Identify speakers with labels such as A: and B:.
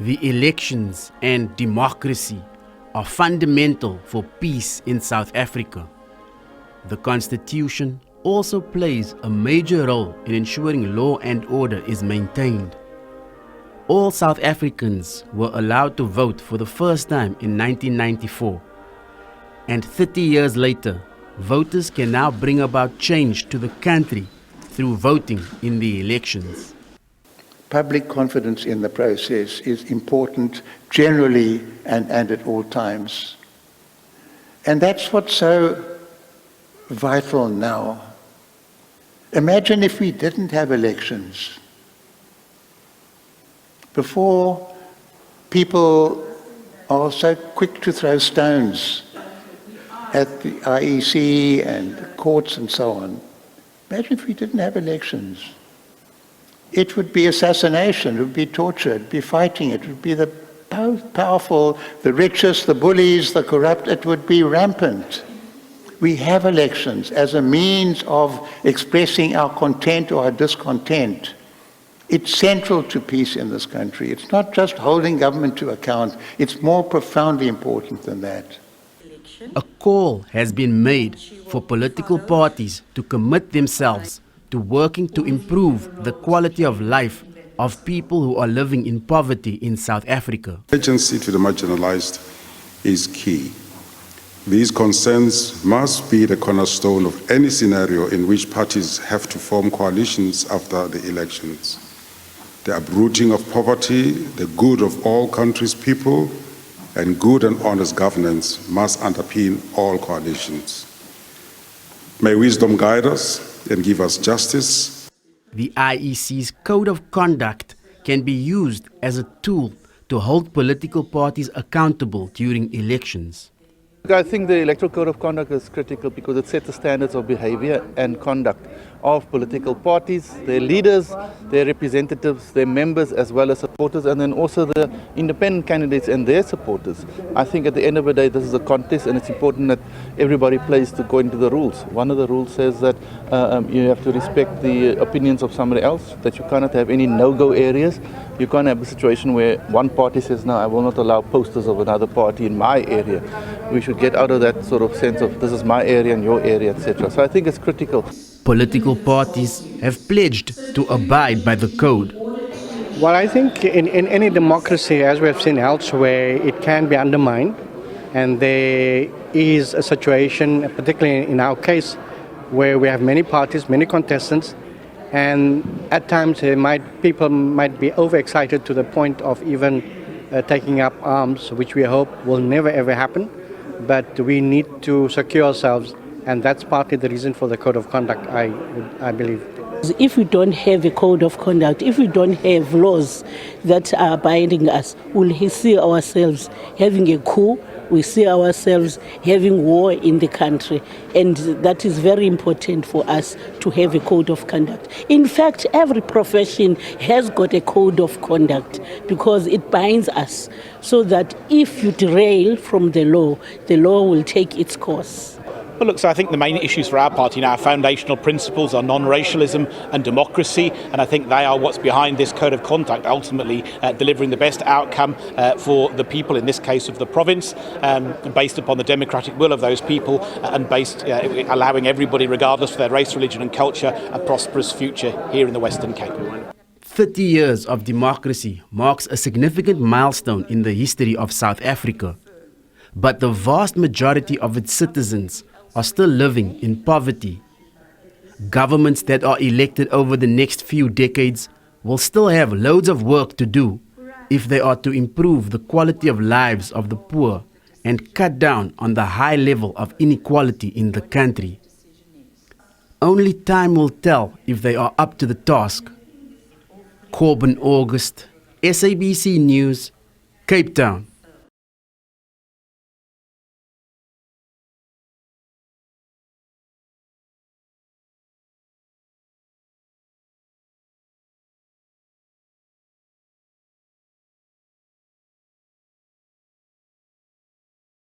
A: The elections and democracy are fundamental for peace in South Africa. The Constitution also plays a major role in ensuring law and order is maintained. All South Africans were allowed to vote for the first time in 1994. And 30 years later, voters can now bring about change to the country through voting in the elections.
B: Public confidence in the process is important generally and at all times. And that's what's so vital now. Imagine if we didn't have elections. Before, people are so quick to throw stones at the IEC and the courts and so on. Imagine if we didn't have elections. It would be assassination, it would be torture, it would be fighting, it would be the powerful, the richest, the bullies, the corrupt, it would be rampant. We have elections as a means of expressing our content or our discontent. It's central to peace in this country. It's not just holding government to account, it's more profoundly important than that.
A: A call has been made for political parties to commit themselves to working to improve the quality of life of people who are living in poverty in South Africa.
C: Agency to the marginalized is key. These concerns must be the cornerstone of any scenario in which parties have to form coalitions after the elections. The uprooting of poverty, the good of all countries' people, and good and honest governance must underpin all coalitions. May wisdom guide us and give us justice.
A: The IEC's Code of Conduct can be used as a tool to hold political parties accountable during elections.
D: I think the Electoral Code of Conduct is critical because it sets the standards of behavior and conduct of political parties, their leaders, their representatives, their members as well as supporters, and then also the independent candidates and their supporters. I think at the end of the day this is a contest and it's important that everybody plays according to the rules. One of the rules says that you have to respect the opinions of somebody else, that you cannot have any no-go areas. You can't have a situation where one party says, no, I will not allow posters of another party in my area. We should get out of that sort of sense of this is my area and your area, etc. So I think it's critical.
A: Political parties have pledged to abide by the code.
E: Well, I think in any democracy, as we have seen elsewhere, it can be undermined. And there is a situation, particularly in our case, where we have many parties, many contestants, and at times people might be overexcited to the point of even taking up arms, which we hope will never ever happen. But we need to secure ourselves, and that's partly the reason for the code of conduct, I believe.
F: If we don't have a code of conduct, if we don't have laws that are binding us, we'll see ourselves having a coup, we see ourselves having war in the country, and that is very important for us to have a code of conduct. In fact, every profession has got a code of conduct because it binds us so that if you derail from the law will take its course.
G: Well, look, so I think the main issues for our party now, foundational principles are non-racialism and democracy, and I think they are what's behind this code of conduct, ultimately delivering the best outcome for the people, in this case of the province, based upon the democratic will of those people and based allowing everybody, regardless of their race, religion and culture, a prosperous future here in the Western Cape.
A: 30 years of democracy marks a significant milestone in the history of South Africa. But the vast majority of its citizens are still living in poverty. Governments that are elected over the next few decades will still have loads of work to do if they are to improve the quality of lives of the poor and cut down on the high level of inequality in the country. Only time will tell if they are up to the task. Corbin August, SABC News, Cape Town.